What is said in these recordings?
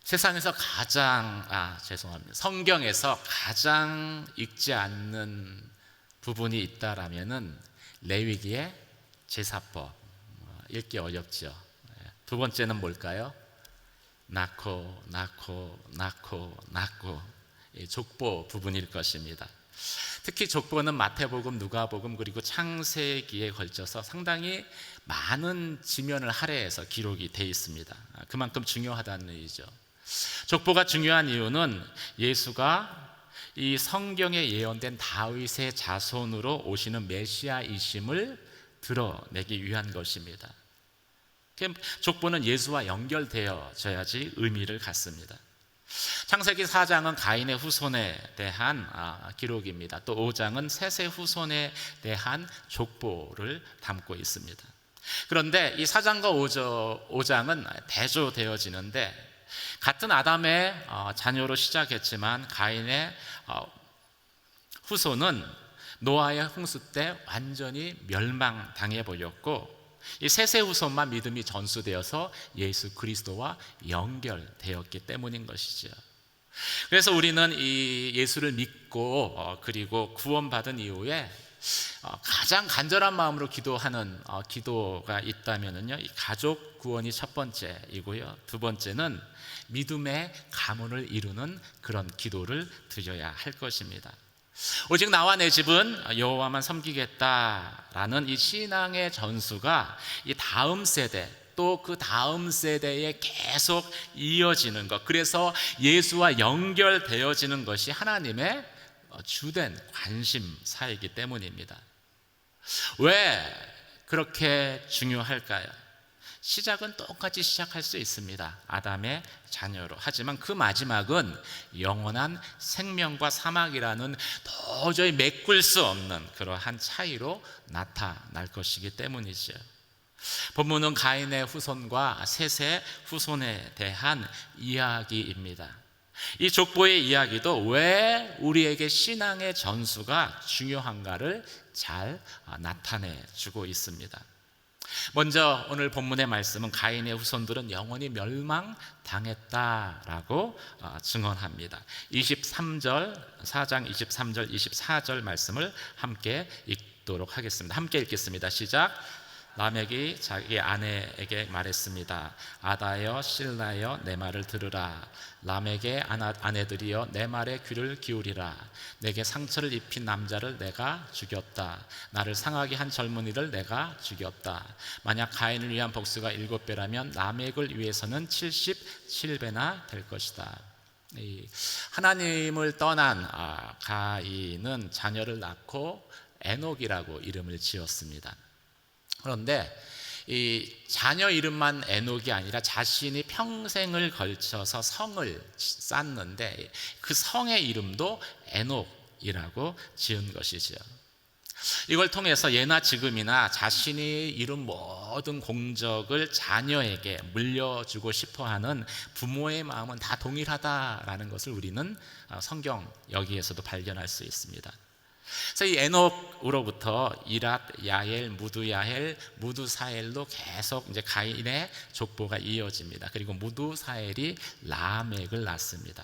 세상에서 성경에서 가장 읽지 않는 부분이 있다라면은 레위기의 제사법, 읽기 어렵죠. 두 번째는 뭘까요? 낳고 족보 부분일 것입니다. 특히 족보는 마태복음, 누가복음 그리고 창세기에 걸쳐서 상당히 많은 지면을 할애해서 기록이 되어 있습니다. 그만큼 중요하다는 얘기죠. 족보가 중요한 이유는 예수가 이 성경에 예언된 다윗의 자손으로 오시는 메시아이심을 드러내기 위한 것입니다. 족보는 예수와 연결되어져야지 의미를 갖습니다. 창세기 4장은 가인의 후손에 대한 기록입니다. 또 5장은 셋의 후손에 대한 족보를 담고 있습니다. 그런데 이 4장과 5장은 대조되어지는데 같은 아담의 자녀로 시작했지만 가인의 후손은 노아의 홍수 때 완전히 멸망당해 버렸고 이 셋의 후손만 믿음이 전수되어서 예수 그리스도와 연결되었기 때문인 것이죠. 그래서 우리는 이 예수를 믿고 그리고 구원받은 이후에 가장 간절한 마음으로 기도하는 기도가 있다면은요, 이 가족 구원이 첫 번째이고요, 두 번째는 믿음의 가문을 이루는 그런 기도를 드려야 할 것입니다. 오직 나와 내 집은 여호와만 섬기겠다라는 이 신앙의 전수가 이 다음 세대 또 그 다음 세대에 계속 이어지는 것, 그래서 예수와 연결되어지는 것이 하나님의 주된 관심사이기 때문입니다. 왜 그렇게 중요할까요? 시작은 똑같이 시작할 수 있습니다. 아담의 자녀로. 하지만 그 마지막은 영원한 생명과 사막이라는 도저히 메꿀 수 없는 그러한 차이로 나타날 것이기 때문이죠. 본문은 가인의 후손과 셋의 후손에 대한 이야기입니다. 이 족보의 이야기도 왜 우리에게 신앙의 전수가 중요한가를 잘 나타내주고 있습니다. 먼저 오늘 본문의 말씀은 가인의 후손들은 영원히 멸망당했다라고 증언합니다. 4장 23절 24절 말씀을 함께 읽도록 하겠습니다. 함께 읽겠습니다. 시작. 라멕이 자기 아내에게 말했습니다. 아다여 실라여 내 말을 들으라. 라멕의 아내들이여 내 말에 귀를 기울이라. 내게 상처를 입힌 남자를 내가 죽였다. 나를 상하게 한 젊은이를 내가 죽였다. 만약 가인을 위한 복수가 7배라면 라멕을 위해서는 77배나 될 것이다. 하나님을 떠난 가인은 자녀를 낳고 에녹이라고 이름을 지었습니다. 그런데 이 자녀 이름만 에녹이 아니라 자신이 평생을 걸쳐서 성을 쌓는데 그 성의 이름도 에녹이라고 지은 것이죠. 이걸 통해서 예나 지금이나 자신이 이룬 모든 공적을 자녀에게 물려주고 싶어하는 부모의 마음은 다 동일하다라는 것을 우리는 성경 여기에서도 발견할 수 있습니다. 그래서 이 에녹으로부터 이랏, 야헬, 무두야헬, 무두사헬로 계속 이제 가인의 족보가 이어집니다. 그리고 무두사헬이 라멕을 낳습니다.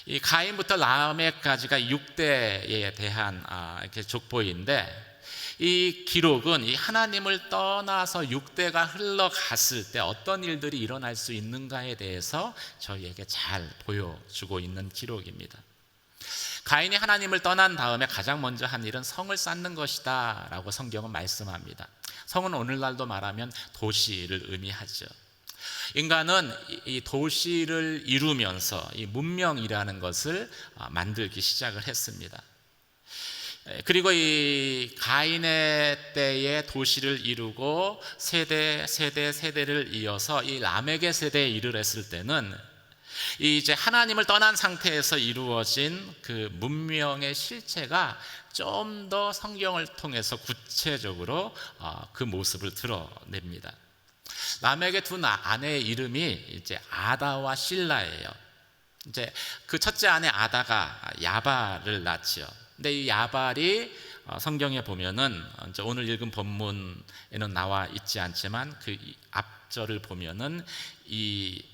이 가인부터 라멕까지가 6대에 대한 이렇게 족보인데, 이 기록은 이 하나님을 떠나서 6대가 흘러갔을 때 어떤 일들이 일어날 수 있는가에 대해서 저희에게 잘 보여주고 있는 기록입니다. 가인이 하나님을 떠난 다음에 가장 먼저 한 일은 성을 쌓는 것이다 라고 성경은 말씀합니다. 성은 오늘날도 말하면 도시를 의미하죠. 인간은 이 도시를 이루면서 이 문명이라는 것을 만들기 시작을 했습니다. 그리고 이 가인의 때에 도시를 이루고 세대를 이어서 이 라멕의 세대에 이르렀을 때는 이제 하나님을 떠난 상태에서 이루어진 그 문명의 실체가 좀 더 성경을 통해서 구체적으로 그 모습을 드러냅니다. 라멕의 두 아내의 이름이 이제 아다와 실라예요. 이제 그 첫째 아내 아다가 야발을 낳지요. 근데 이 야발이 성경에 보면은 이제 오늘 읽은 본문에는 나와 있지 않지만 그 앞절을 보면은 이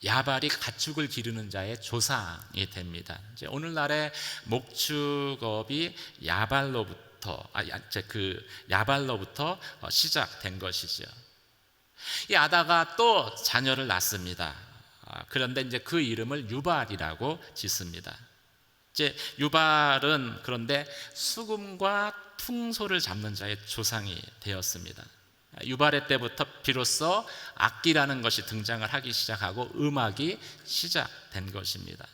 야발이 가축을 기르는 자의 조상이 됩니다. 이제 오늘날의 목축업이 야발로부터 시작된 것이죠. 이 아다가 또 자녀를 낳습니다. 그런데 이제 그 이름을 유발이라고 짓습니다. 이제 유발은 그런데 수금과 퉁소를 잡는 자의 조상이 되었습니다. 유발의 때부터 비로소 악기라는 것이 등장을 하기 시작하고 음악이 시작된 것입니다.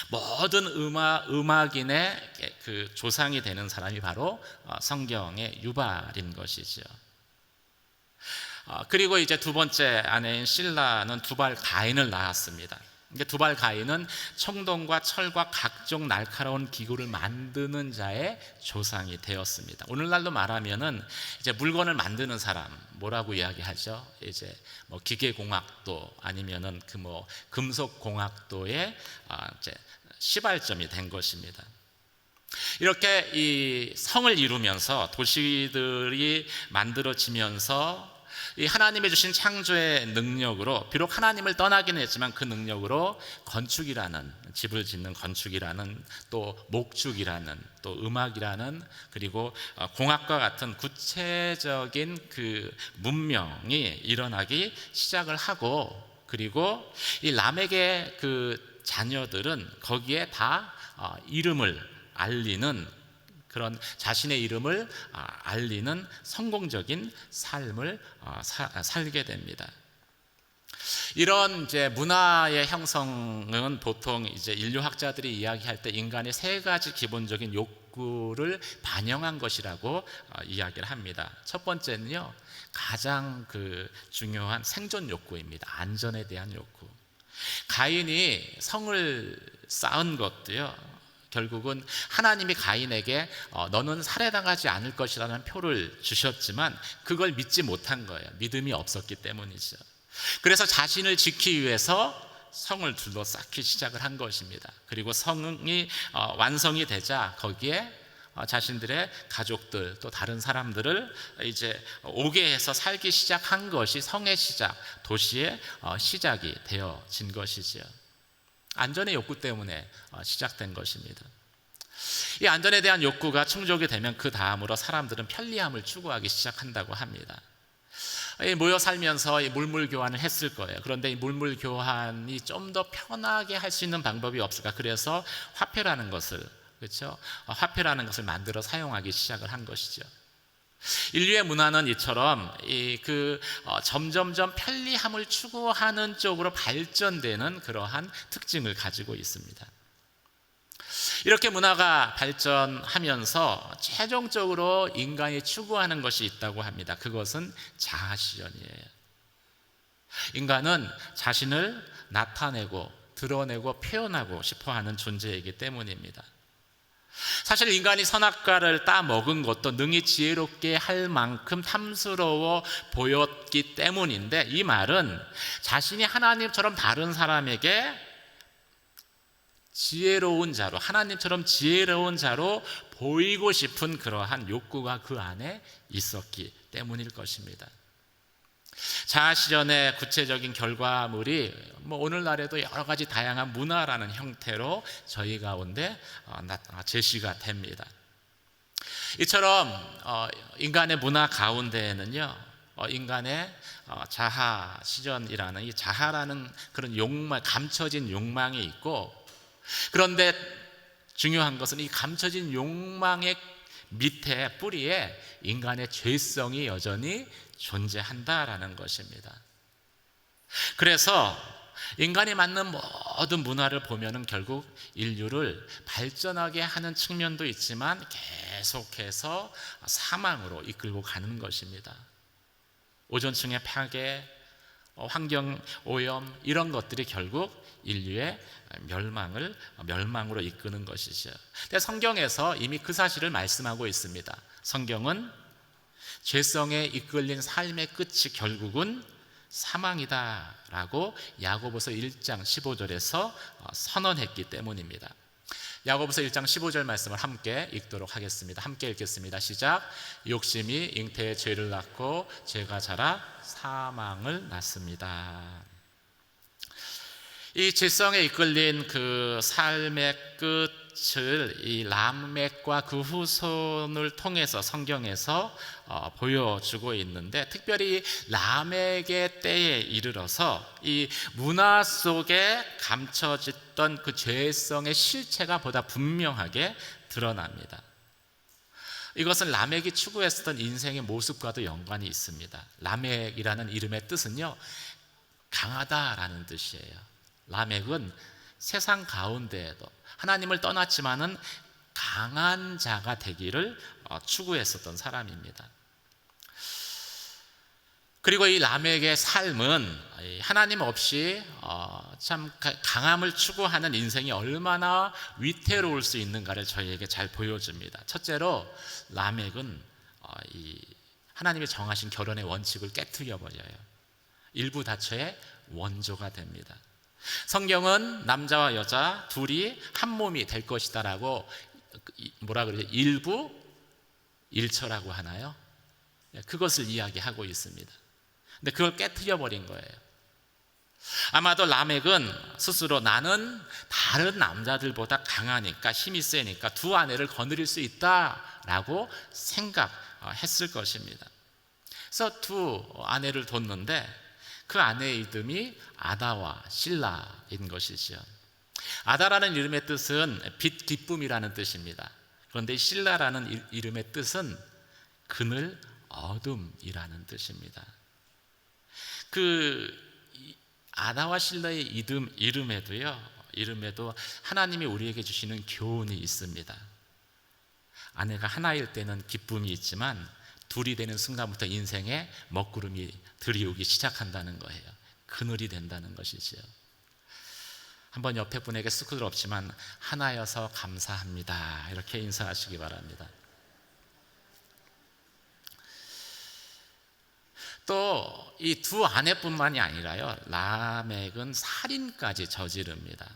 모든 음악인의 그 조상이 되는 사람이 바로 성경의 유발인 것이죠. 그리고 이제 두 번째 아내인 실라는 두발 가인을 낳았습니다. 두발 가인은 청동과 철과 각종 날카로운 기구를 만드는 자의 조상이 되었습니다. 오늘날로 말하면은 이제 물건을 만드는 사람 뭐라고 이야기하죠? 이제 뭐 기계공학도 아니면은 그 뭐 금속공학도의 이제 시발점이 된 것입니다. 이렇게 이 성을 이루면서 도시들이 만들어지면서 이 하나님이 주신 창조의 능력으로 비록 하나님을 떠나긴 했지만 그 능력으로 건축이라는 집을 짓는 건축이라는 또 목축이라는 또 음악이라는 그리고 공학과 같은 구체적인 그 문명이 일어나기 시작을 하고 그리고 이 람에게 그 자녀들은 거기에 다 이름을 알리는 그런 자신의 이름을 알리는 성공적인 삶을 살게 됩니다. 이런 이제 문화의 형성은 보통 이제 인류학자들이 이야기할 때 인간의 세 가지 기본적인 욕구를 반영한 것이라고 이야기를 합니다. 첫 번째는요, 가장 그 중요한 생존 욕구입니다. 안전에 대한 욕구. 가인이 성을 쌓은 것도요, 결국은 하나님이 가인에게 너는 살해당하지 않을 것이라는 표를 주셨지만 그걸 믿지 못한 거예요. 믿음이 없었기 때문이죠. 그래서 자신을 지키기 위해서 성을 둘러싸기 시작을 한 것입니다. 그리고 성이 완성이 되자 거기에 자신들의 가족들 또 다른 사람들을 이제 오게 해서 살기 시작한 것이 성의 시작, 도시의 시작이 되어진 것이지요. 안전의 욕구 때문에 시작된 것입니다. 이 안전에 대한 욕구가 충족이 되면 그 다음으로 사람들은 편리함을 추구하기 시작한다고 합니다. 모여 살면서 물물 교환을 했을 거예요. 그런데 이 물물 교환이 좀 더 편하게 할 수 있는 방법이 없을까? 그래서 화폐라는 것을, 그렇죠? 화폐라는 것을 만들어 사용하기 시작을 한 것이죠. 인류의 문화는 이처럼 점점점 편리함을 추구하는 쪽으로 발전되는 그러한 특징을 가지고 있습니다. 이렇게 문화가 발전하면서 최종적으로 인간이 추구하는 것이 있다고 합니다. 그것은 자아실현이에요. 인간은 자신을 나타내고 드러내고 표현하고 싶어하는 존재이기 때문입니다. 사실 인간이 선악과를 따먹은 것도 능히 지혜롭게 할 만큼 탐스러워 보였기 때문인데, 이 말은 자신이 하나님처럼 다른 사람에게 지혜로운 자로, 하나님처럼 지혜로운 자로 보이고 싶은 그러한 욕구가 그 안에 있었기 때문일 것입니다. 자아실현의 구체적인 결과물이 오늘날에도 여러 가지 다양한 문화라는 형태로 저희 가운데 제시가 됩니다. 이처럼 인간의 문화 가운데에는요, 인간의 자아실현이라는 이 자아라는 그런 욕망, 감춰진 욕망이 있고, 그런데 중요한 것은 이 감춰진 욕망의 밑에 뿌리에 인간의 죄성이 여전히 존재한다라는 것입니다. 그래서 인간이 만든 모든 문화를 보면은 결국 인류를 발전하게 하는 측면도 있지만 계속해서 사망으로 이끌고 가는 것입니다. 오존층의 파괴, 환경 오염, 이런 것들이 결국 인류의 멸망으로 이끄는 것이죠. 근데 성경에서 이미 그 사실을 말씀하고 있습니다. 성경은 죄성에 이끌린 삶의 끝이 결국은 사망이다라고 야고보서 1장 15절에서 선언했기 때문입니다. 야고보서 1장 15절 말씀을 함께 읽도록 하겠습니다. 함께 읽겠습니다. 시작. 욕심이 잉태의 죄를 낳고 죄가 자라 사망을 낳습니다. 이 질성에 이끌린 그 삶의 끝을 이 라멕과 그 후손을 통해서 성경에서 보여주고 있는데, 특별히 라멕의 때에 이르러서 이 문화 속에 감춰졌던 그 죄성의 실체가 보다 분명하게 드러납니다. 이것은 라멕이 추구했었던 인생의 모습과도 연관이 있습니다. 라멕이라는 이름의 뜻은요, 강하다라는 뜻이에요. 라멕은 세상 가운데에도 하나님을 떠났지만은 강한 자가 되기를 추구했었던 사람입니다. 그리고 이 라멕의 삶은 하나님 없이 참 강함을 추구하는 인생이 얼마나 위태로울 수 있는가를 저희에게 잘 보여줍니다. 첫째로 라멕은 하나님이 정하신 결혼의 원칙을 깨트려 버려요. 일부 다처의 원조가 됩니다. 성경은 남자와 여자 둘이 한 몸이 될 것이다라고 뭐라 그러죠? 일부 일처라고 하나요? 그것을 이야기하고 있습니다. 근데 그걸 깨트려 버린 거예요. 아마도 라멕은 스스로 나는 다른 남자들보다 강하니까, 힘이 세니까 두 아내를 거느릴 수 있다라고 생각했을 것입니다. 그래서 두 아내를 뒀는데 그 아내의 이름이 아다와 실라인 것이죠. 아다라는 이름의 뜻은 빛, 기쁨이라는 뜻입니다. 그런데 실라라는 이름의 뜻은 그늘, 어둠이라는 뜻입니다. 그 아다와 실라의 이름에도 하나님이 우리에게 주시는 교훈이 있습니다. 아내가 하나일 때는 기쁨이 있지만 둘이 되는 순간부터 인생에 먹구름이 들이오기 시작한다는 거예요. 그늘이 된다는 것이지요. 한번 옆에 분에게 시끄럽지만 하나여서 감사합니다, 이렇게 인사하시기 바랍니다. 또 이 두 아내뿐만이 아니라요, 라멕은 살인까지 저지릅니다.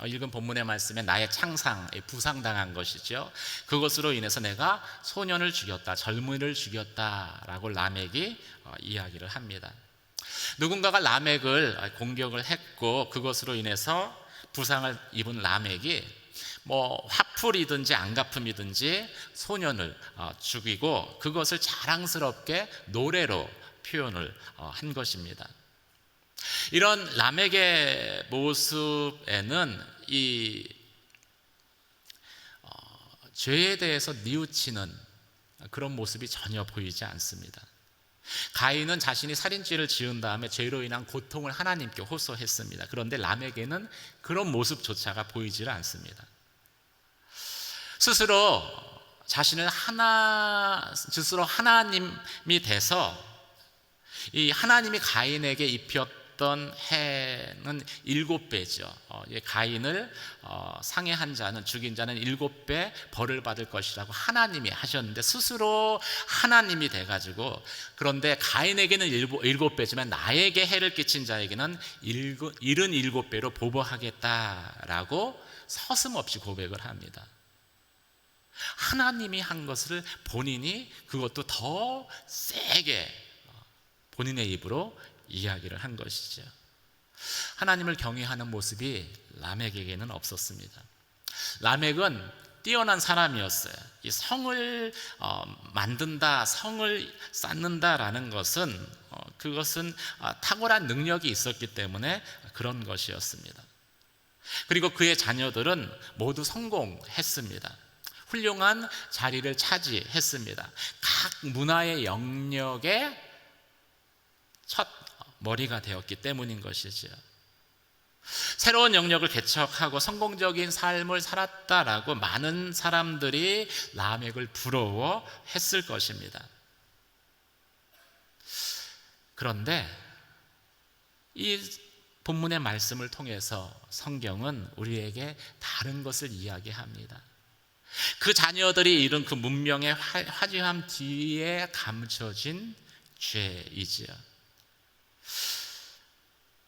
읽은 본문의 말씀에 나의 창상, 부상당한 것이죠. 그것으로 인해서 내가 소년을 죽였다, 젊은이를 죽였다라고 라멕이 이야기를 합니다. 누군가가 라멕을 공격을 했고 그것으로 인해서 부상을 입은 라멕이 화풀이든지 안갚음이든지 소년을 죽이고 그것을 자랑스럽게 노래로 표현을 한 것입니다. 이런 라멕의 모습에는 이 죄에 대해서 뉘우치는 그런 모습이 전혀 보이지 않습니다. 가인은 자신이 살인죄를 지은 다음에 죄로 인한 고통을 하나님께 호소했습니다. 그런데 라멕에는 그런 모습조차가 보이질 않습니다. 스스로 하나님이 돼서 이 하나님이 가인에게 입혔던 해는 7배죠. 가인을 상해한 자는, 죽인 자는 7배 벌을 받을 것이라고 하나님이 하셨는데, 스스로 하나님이 돼가지고, 그런데 가인에게는 7배지만 나에게 해를 끼친 자에게는 77배로 보복하겠다라고 서슴없이 고백을 합니다. 하나님이 한 것을 본인이 그것도 더 세게 본인의 입으로 이야기를 한 것이죠. 하나님을 경외하는 모습이 라멕에게는 없었습니다. 라멕은 뛰어난 사람이었어요. 이 성을 만든다, 성을 쌓는다라는 것은 그것은 탁월한 능력이 있었기 때문에 그런 것이었습니다. 그리고 그의 자녀들은 모두 성공했습니다. 훌륭한 자리를 차지했습니다. 각 문화의 영역에 첫 머리가 되었기 때문인 것이지요. 새로운 영역을 개척하고 성공적인 삶을 살았다라고 많은 사람들이 라멕을 부러워했을 것입니다. 그런데 이 본문의 말씀을 통해서 성경은 우리에게 다른 것을 이야기합니다. 그 자녀들이 이룬 그 문명의 화려함 뒤에 감춰진 죄이지요.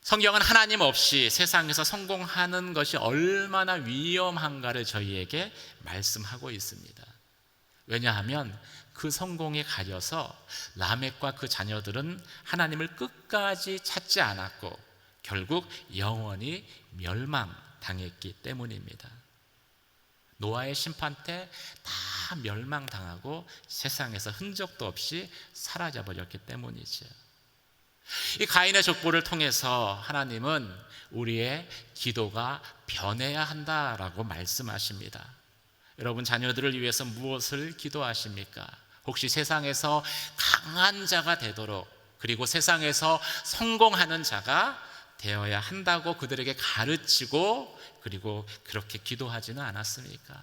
성경은 하나님 없이 세상에서 성공하는 것이 얼마나 위험한가를 저희에게 말씀하고 있습니다. 왜냐하면 그 성공에 가려서 라멕과 그 자녀들은 하나님을 끝까지 찾지 않았고 결국 영원히 멸망당했기 때문입니다. 노아의 심판 때 다 멸망당하고 세상에서 흔적도 없이 사라져버렸기 때문이죠. 이 가인의 족보를 통해서 하나님은 우리의 기도가 변해야 한다라고 말씀하십니다. 여러분, 자녀들을 위해서 무엇을 기도하십니까? 혹시 세상에서 강한 자가 되도록, 그리고 세상에서 성공하는 자가 되어야 한다고 그들에게 가르치고, 그리고 그렇게 기도하지는 않았습니까?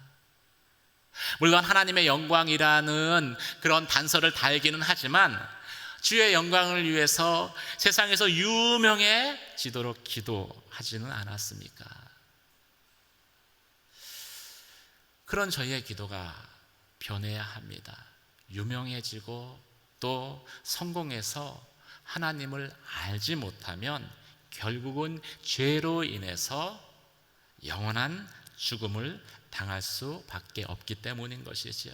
물론 하나님의 영광이라는 그런 단서를 달기는 하지만 주의 영광을 위해서 세상에서 유명해지도록 기도하지는 않았습니까? 그런 저희의 기도가 변해야 합니다. 유명해지고 또 성공해서 하나님을 알지 못하면 결국은 죄로 인해서 영원한 죽음을 당할 수밖에 없기 때문인 것이지요.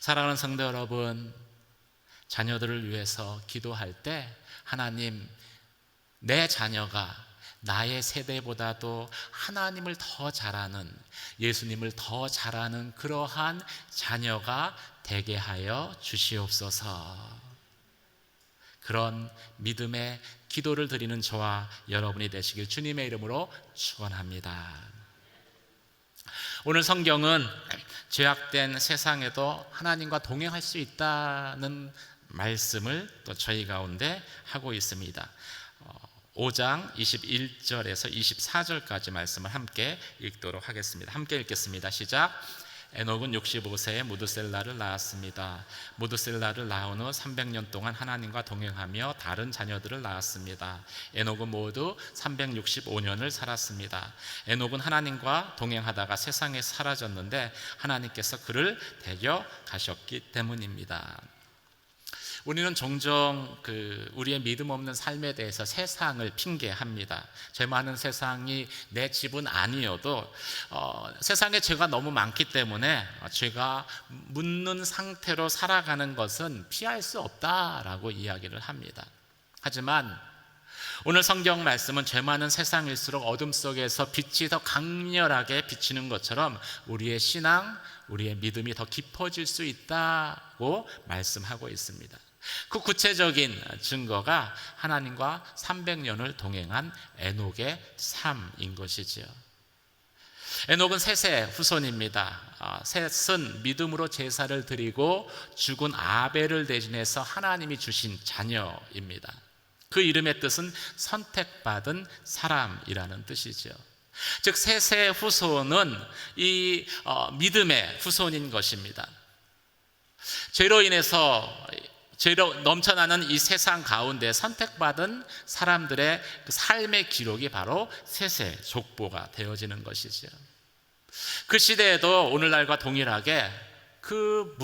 사랑하는 성도 여러분, 자녀들을 위해서 기도할 때 하나님, 내 자녀가 나의 세대보다도 하나님을 더 잘하는, 예수님을 더 잘하는 그러한 자녀가 되게 하여 주시옵소서. 그런 믿음의 기도를 드리는 저와 여러분이 되시길 주님의 이름으로 축원합니다. 오늘 성경은 죄악된 세상에도 하나님과 동행할 수 있다는 말씀을 또 저희 가운데 하고 있습니다. 5장 21절에서 24절까지 말씀을 함께 읽도록 하겠습니다. 함께 읽겠습니다. 시작. 에녹은 65세에 무드셀라를 낳았습니다. 무드셀라를 낳은 후 300년 동안 하나님과 동행하며 다른 자녀들을 낳았습니다. 에녹은 모두 365년을 살았습니다. 에녹은 하나님과 동행하다가 세상에 사라졌는데 하나님께서 그를 데려가셨기 때문입니다. 우리는 종종 우리의 믿음 없는 삶에 대해서 세상을 핑계합니다. 죄 많은 세상이 내 집은 아니어도 세상에 죄가 너무 많기 때문에 죄가 묻는 상태로 살아가는 것은 피할 수 없다라고 이야기를 합니다. 하지만 오늘 성경 말씀은 죄 많은 세상일수록 어둠 속에서 빛이 더 강렬하게 비치는 것처럼 우리의 신앙, 우리의 믿음이 더 깊어질 수 있다고 말씀하고 있습니다. 그 구체적인 증거가 하나님과 300년을 동행한 에녹의 삶인 것이지요. 에녹은 셋의 후손입니다. 셋은 믿음으로 제사를 드리고 죽은 아벨을 대신해서 하나님이 주신 자녀입니다. 그 이름의 뜻은 선택받은 사람이라는 뜻이죠. 즉 셋의 후손은 이 믿음의 후손인 것입니다. 죄로 넘쳐나는 이 세상 가운데 선택받은 사람들의 그 삶의 기록이 바로 셋의 족보가 되어지는 것이죠. 그 시대에도 오늘날과 동일하게 그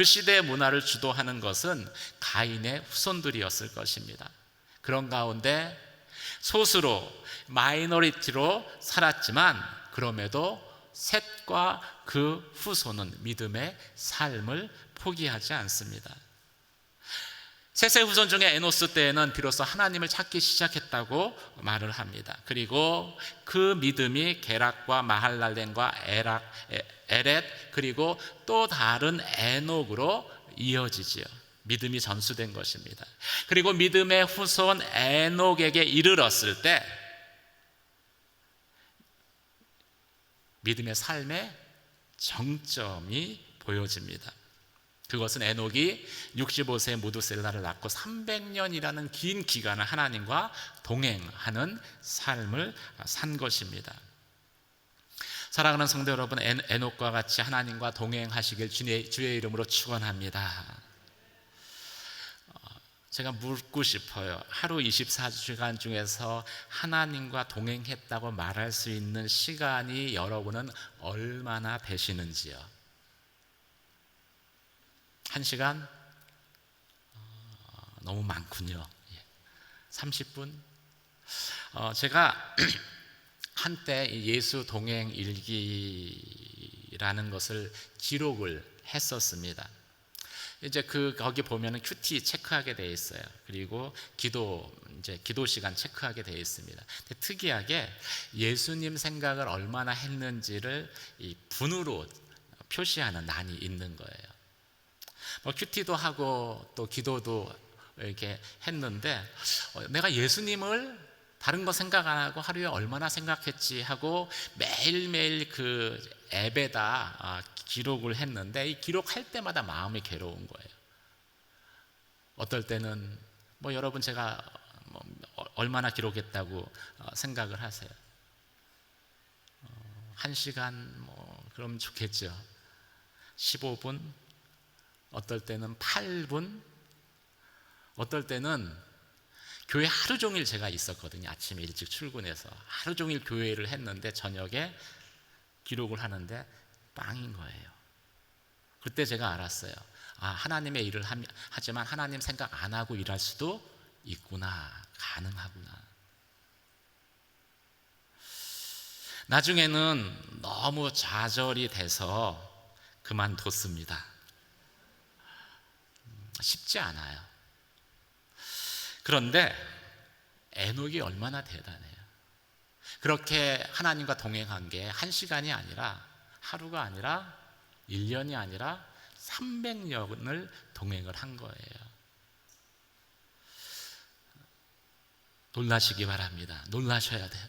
시대의 문화를 주도하는 것은 가인의 후손들이었을 것입니다. 그런 가운데 소수로 마이너리티로 살았지만 그럼에도 셋과 그 후손은 믿음의 삶을 포기하지 않습니다. 셋의 후손 중에 에노스 때에는 비로소 하나님을 찾기 시작했다고 말을 합니다. 그리고 그 믿음이 게락과 마할랄렌과 에렛 그리고 또 다른 에녹으로 이어지지요. 믿음이 전수된 것입니다. 그리고 믿음의 후손 에녹에게 이르렀을 때 믿음의 삶의 정점이 보여집니다. 그것은 에녹이 65세에 무드셀라를 낳고 300년이라는 긴 기간을 하나님과 동행하는 삶을 산 것입니다. 사랑하는 성도 여러분, 에녹과 같이 하나님과 동행하시길 주의 이름으로 축원합니다. 제가 묻고 싶어요. 하루 24시간 중에서 하나님과 동행했다고 말할 수 있는 시간이 여러분은 얼마나 되시는지요? 1시간? 너무 많군요. 30분? 제가 한때 예수 동행 일기라는 것을 기록을 했었습니다. 이제 거기 보면은 큐티 체크하게 돼 있어요. 그리고 기도 시간 체크하게 돼 있습니다. 근데 특이하게 예수님 생각을 얼마나 했는지를 이 분으로 표시하는 난이 있는 거예요. 뭐 큐티도 하고 또 기도도 이렇게 했는데 내가 예수님을 다른 거 생각 안 하고 하루에 얼마나 생각했지 하고 매일매일 그 앱에다 기록을 했는데 이 기록할 때마다 마음이 괴로운 거예요. 어떨 때는 뭐 여러분 제가 얼마나 기록했다고 생각을 하세요? 1시간 뭐 그럼 좋겠죠. 15분, 어떨 때는 8분, 어떨 때는 교회 하루 종일 제가 있었거든요. 아침에 일찍 출근해서 하루 종일 교회를 했는데 저녁에 기록을 하는데 빵인 거예요. 그때 제가 알았어요. 하나님의 일을 하지만 하나님 생각 안 하고 일할 수도 있구나, 가능하구나. 나중에는 너무 좌절이 돼서 그만뒀습니다. 쉽지 않아요. 그런데 에녹이 얼마나 대단해요. 그렇게 하나님과 동행한 게 1시간이 아니라 하루가 아니라 1년이 아니라 300년을 동행을 한 거예요. 놀라시기 바랍니다. 놀라셔야 돼요.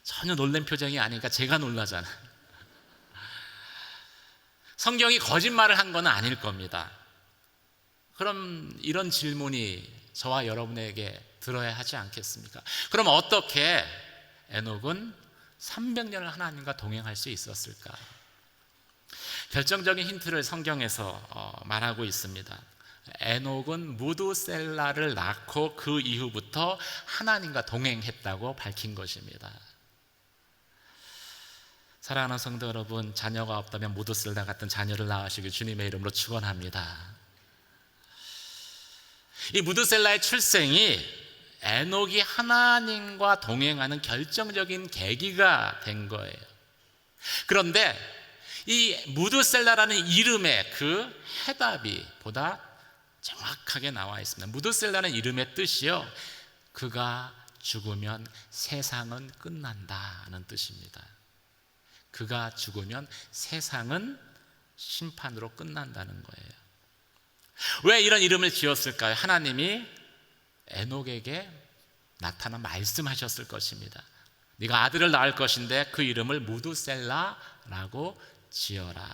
전혀 놀란 표정이 아니니까 제가 놀라잖아요. 성경이 거짓말을 한 건 아닐 겁니다. 그럼 이런 질문이 저와 여러분에게 들어야 하지 않겠습니까? 그럼 어떻게 에녹은 300년을 하나님과 동행할 수 있었을까? 결정적인 힌트를 성경에서 말하고 있습니다. 에녹은 무두셀라를 낳고 그 이후부터 하나님과 동행했다고 밝힌 것입니다. 사랑하는 성도 여러분, 자녀가 없다면 무두셀라 같은 자녀를 낳으시길 주님의 이름으로 축원합니다. 이 무두셀라의 출생이 에녹이 하나님과 동행하는 결정적인 계기가 된 거예요. 그런데 이 무두셀라라는 이름의 그 해답이 보다 정확하게 나와 있습니다. 무두셀라는 이름의 뜻이요, 그가 죽으면 세상은 끝난다는 뜻입니다. 그가 죽으면 세상은 심판으로 끝난다는 거예요. 왜 이런 이름을 지었을까요? 하나님이 에녹에게 나타나 말씀하셨을 것입니다. 네가 아들을 낳을 것인데 그 이름을 무두셀라라고 지어라.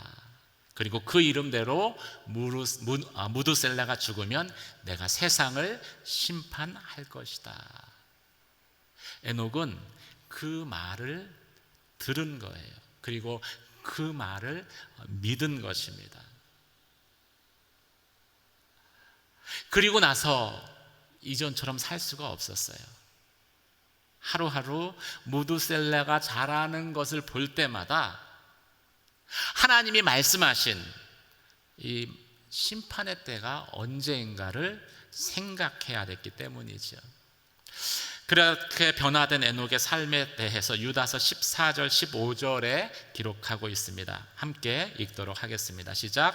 그리고 그 이름대로 무두셀라가 죽으면 내가 세상을 심판할 것이다. 에녹은 그 말을 들은 거예요. 그리고 그 말을 믿은 것입니다. 그리고 나서 이전처럼 살 수가 없었어요. 하루하루 무두셀라가 자라는 것을 볼 때마다 하나님이 말씀하신 이 심판의 때가 언제인가를 생각해야 됐기 때문이죠. 그렇게 변화된 에녹의 삶에 대해서 유다서 14절 15절에 기록하고 있습니다. 함께 읽도록 하겠습니다. 시작.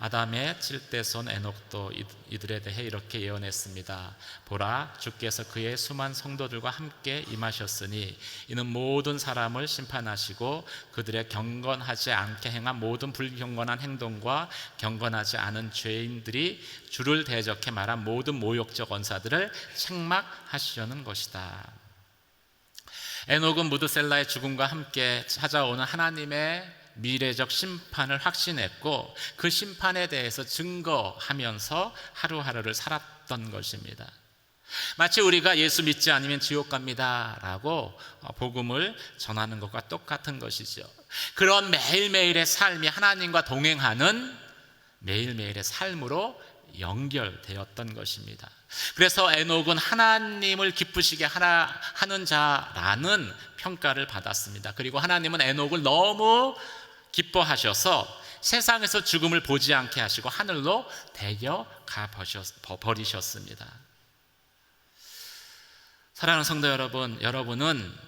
아담의 7대 손 에녹도 이들에 대해 이렇게 예언했습니다. 보라, 주께서 그의 수많은 성도들과 함께 임하셨으니 이는 모든 사람을 심판하시고 그들의 경건하지 않게 행한 모든 불경건한 행동과 경건하지 않은 죄인들이 주를 대적해 말한 모든 모욕적 언사들을 책망하시려는 것이다. 에녹은 무드셀라의 죽음과 함께 찾아오는 하나님의 미래적 심판을 확신했고 그 심판에 대해서 증거하면서 하루하루를 살았던 것입니다. 마치 우리가 예수 믿지 않으면 지옥 갑니다 라고 복음을 전하는 것과 똑같은 것이죠. 그런 매일매일의 삶이 하나님과 동행하는 매일매일의 삶으로 연결되었던 것입니다. 그래서 에녹은 하나님을 기쁘시게 하는 자라는 평가를 받았습니다. 그리고 하나님은 에녹을 너무 기뻐하셔서 세상에서 죽음을 보지 않게 하시고 하늘로 데려가 버리셨습니다. 사랑하는 성도 여러분, 여러분은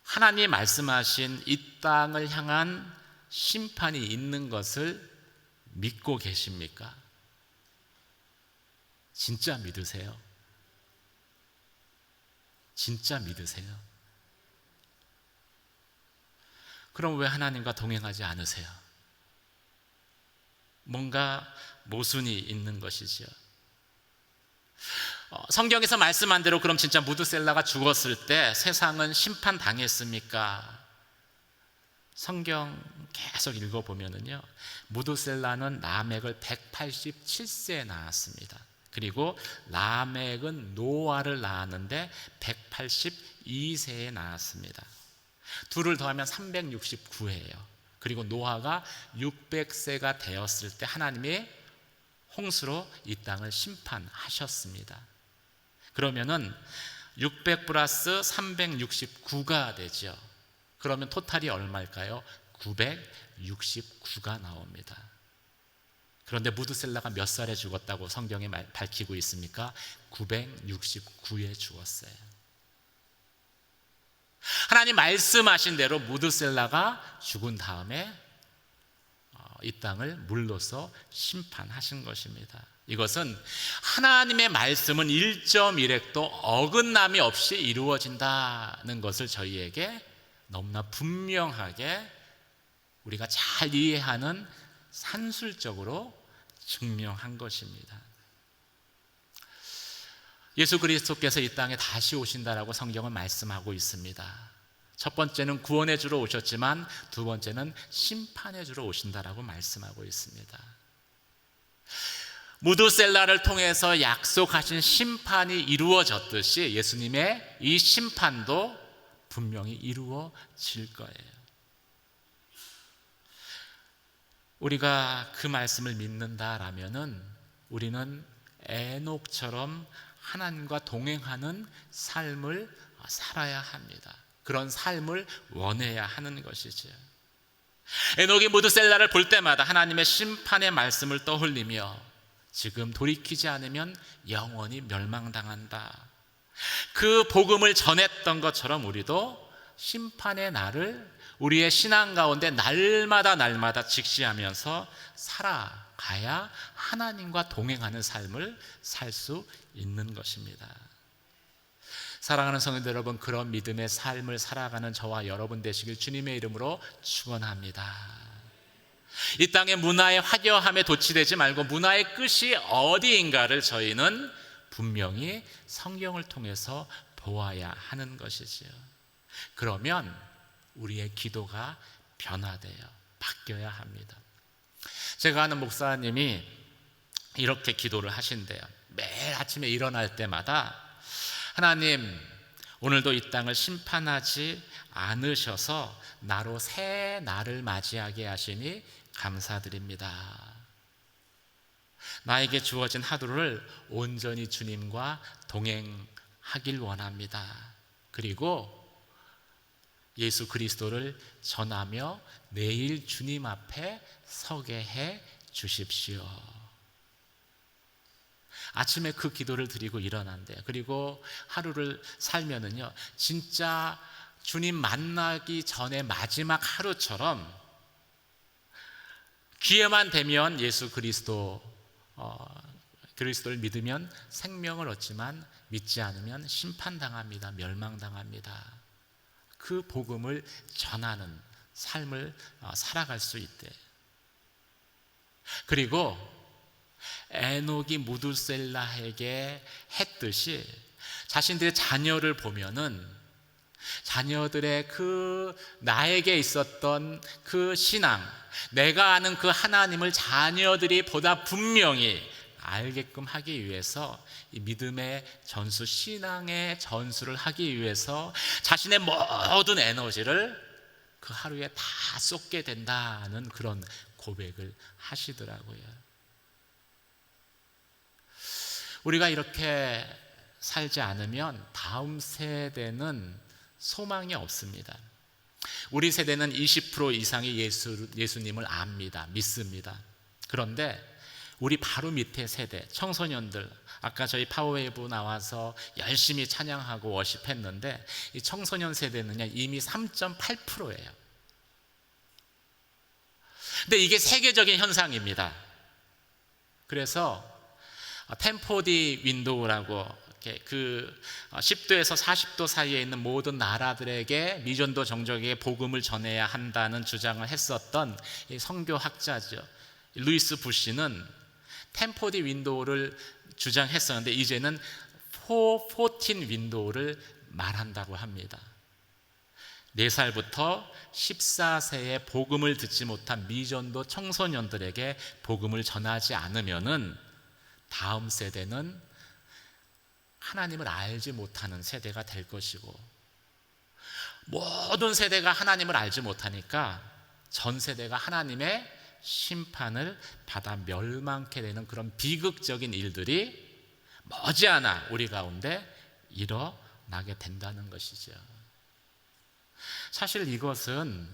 하나님이 말씀하신 이 땅을 향한 심판이 있는 것을 믿고 계십니까? 진짜 믿으세요? 진짜 믿으세요? 그럼 왜 하나님과 동행하지 않으세요? 뭔가 모순이 있는 것이지요. 성경에서 말씀한 대로 그럼 진짜 무드셀라가 죽었을 때 세상은 심판당했습니까? 성경 계속 읽어보면은요, 무드셀라는 라멕을 187세에 낳았습니다. 그리고 라멕은 노아를 낳았는데 182세에 낳았습니다. 둘을 더하면 369회예요. 그리고 노아가 600세가 되었을 때 하나님이 홍수로 이 땅을 심판하셨습니다. 그러면은 600 플러스 369가 되죠. 그러면 토탈이 얼마일까요? 969가 나옵니다. 그런데 무드셀라가 몇 살에 죽었다고 성경에 밝히고 있습니까? 969에 죽었어요. 하나님 말씀하신 대로 무드셀라가 죽은 다음에 이 땅을 물로서 심판하신 것입니다. 이것은 하나님의 말씀은 1.1획도 어긋남이 없이 이루어진다는 것을 저희에게 너무나 분명하게 우리가 잘 이해하는 산술적으로 증명한 것입니다. 예수 그리스도께서 이 땅에 다시 오신다라고 성경은 말씀하고 있습니다. 첫 번째는 구원해 주러 오셨지만 두 번째는 심판해 주러 오신다라고 말씀하고 있습니다. 무드셀라를 통해서 약속하신 심판이 이루어졌듯이 예수님의 이 심판도 분명히 이루어질 거예요. 우리가 그 말씀을 믿는다라면은 우리는 에녹처럼 하나님과 동행하는 삶을 살아야 합니다. 그런 삶을 원해야 하는 것이죠. 에녹이 무드셀라를 볼 때마다 하나님의 심판의 말씀을 떠올리며 지금 돌이키지 않으면 영원히 멸망당한다. 그 복음을 전했던 것처럼 우리도 심판의 날을 우리의 신앙 가운데 날마다 직시하면서 살아가야 하나님과 동행하는 삶을 살 수 있는 것입니다. 사랑하는 성도들 여러분, 그런 믿음의 삶을 살아가는 저와 여러분 되시길 주님의 이름으로 축원합니다. 이 땅의 문화의 화려함에 도취되지 말고 문화의 끝이 어디인가를 저희는 분명히 성경을 통해서 보아야 하는 것이지요. 그러면 우리의 기도가 변화돼요. 바뀌어야 합니다. 제가 아는 목사님이 이렇게 기도를 하신대요. 매일 아침에 일어날 때마다 하나님, 오늘도 이 땅을 심판하지 않으셔서 나로 새 날을 맞이하게 하시니 감사드립니다. 나에게 주어진 하루를 온전히 주님과 동행하길 원합니다. 그리고 예수 그리스도를 전하며 내일 주님 앞에 서게 해 주십시오. 아침에 그 기도를 드리고 일어난대요. 그리고 하루를 살면은요, 진짜 주님 만나기 전에 마지막 하루처럼 기회만 되면 예수 그리스도를 믿으면 생명을 얻지만 믿지 않으면 심판당합니다. 멸망당합니다. 그 복음을 전하는 삶을 살아갈 수 있대. 그리고 에녹이 무드셀라에게 했듯이 자신들의 자녀를 보면은 자녀들의 그 나에게 있었던 그 신앙, 내가 아는 그 하나님을 자녀들이 보다 분명히 알게끔 하기 위해서 이 믿음의 전수, 신앙의 전수를 하기 위해서 자신의 모든 에너지를 그 하루에 다 쏟게 된다는 그런 고백을 하시더라고요. 우리가 이렇게 살지 않으면 다음 세대는 소망이 없습니다. 우리 세대는 20% 이상이 예수님을 압니다. 믿습니다. 그런데 우리 바로 밑에 세대, 청소년들, 아까 저희 파워웨이브 나와서 열심히 찬양하고 워십했는데 이 청소년 세대는요, 이미 3.8%예요. 근데 이게 세계적인 현상입니다. 그래서 템포디 윈도우라고 그 10도에서 40도 사이에 있는 모든 나라들에게 미전도 정적에게 복음을 전해야 한다는 주장을 했었던 선교학자죠. 루이스 부시는 템포디 윈도우를 주장했었는데 이제는 414 윈도우를 말한다고 합니다. 4살부터 14세에 복음을 듣지 못한 미전도 청소년들에게 복음을 전하지 않으면은 다음 세대는 하나님을 알지 못하는 세대가 될 것이고, 모든 세대가 하나님을 알지 못하니까 전 세대가 하나님의 심판을 받아 멸망케 되는 그런 비극적인 일들이 머지않아 우리 가운데 일어나게 된다는 것이죠. 사실 이것은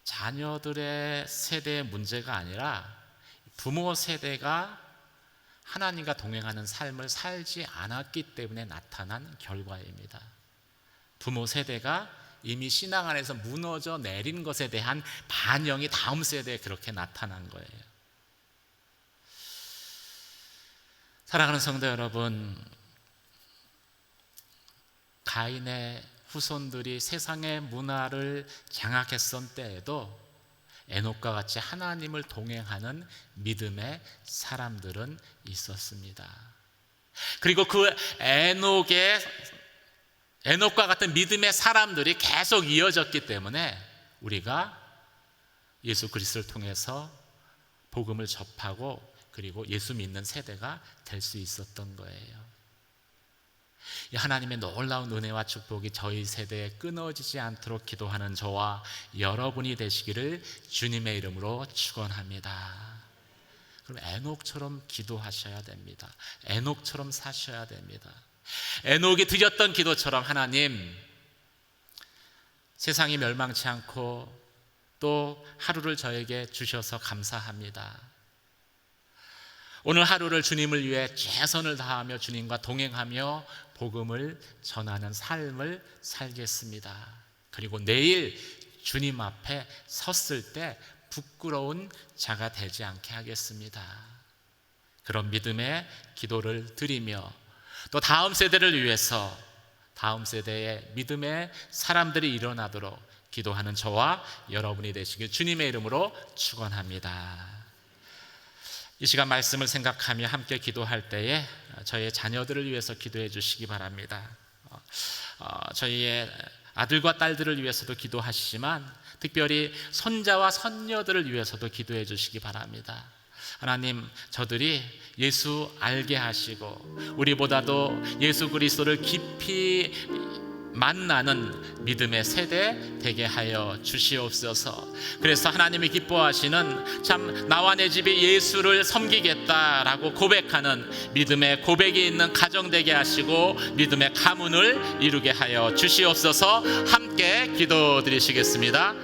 자녀들의 세대의 문제가 아니라 부모 세대가 하나님과 동행하는 삶을 살지 않았기 때문에 나타난 결과입니다. 부모 세대가 이미 신앙 안에서 무너져 내린 것에 대한 반영이 다음 세대에 그렇게 나타난 거예요. 사랑하는 성도 여러분, 가인의 후손들이 세상의 문화를 장악했던 때에도 에녹과 같이 하나님을 동행하는 믿음의 사람들은 있었습니다. 그리고 그 에녹과 같은 믿음의 사람들이 계속 이어졌기 때문에 우리가 예수 그리스도를 통해서 복음을 접하고 그리고 예수 믿는 세대가 될 수 있었던 거예요. 이 하나님의 놀라운 은혜와 축복이 저희 세대에 끊어지지 않도록 기도하는 저와 여러분이 되시기를 주님의 이름으로 축원합니다. 그럼 에녹처럼 기도하셔야 됩니다. 에녹처럼 사셔야 됩니다. 에녹이 드렸던 기도처럼 하나님, 세상이 멸망치 않고 또 하루를 저에게 주셔서 감사합니다. 오늘 하루를 주님을 위해 최선을 다하며 주님과 동행하며 복음을 전하는 삶을 살겠습니다. 그리고 내일 주님 앞에 섰을 때 부끄러운 자가 되지 않게 하겠습니다. 그런 믿음의 기도를 드리며 또 다음 세대를 위해서 다음 세대의 믿음의 사람들이 일어나도록 기도하는 저와 여러분이 되시길 주님의 이름으로 축원합니다. 이 시간 말씀을 생각하며 함께 기도할 때에 저희의 자녀들을 위해서 기도해 주시기 바랍니다. 저희의 아들과 딸들을 위해서도 기도하시지만 특별히 손자와 손녀들을 위해서도 기도해 주시기 바랍니다. 하나님, 저들이 예수 알게 하시고 우리보다도 예수 그리스도를 깊이 만나는 믿음의 세대 되게 하여 주시옵소서. 그래서 하나님이 기뻐하시는 참 나와 내 집이 예수를 섬기겠다라고 고백하는 믿음의 고백이 있는 가정 되게 하시고 믿음의 가문을 이루게 하여 주시옵소서. 함께 기도드리시겠습니다.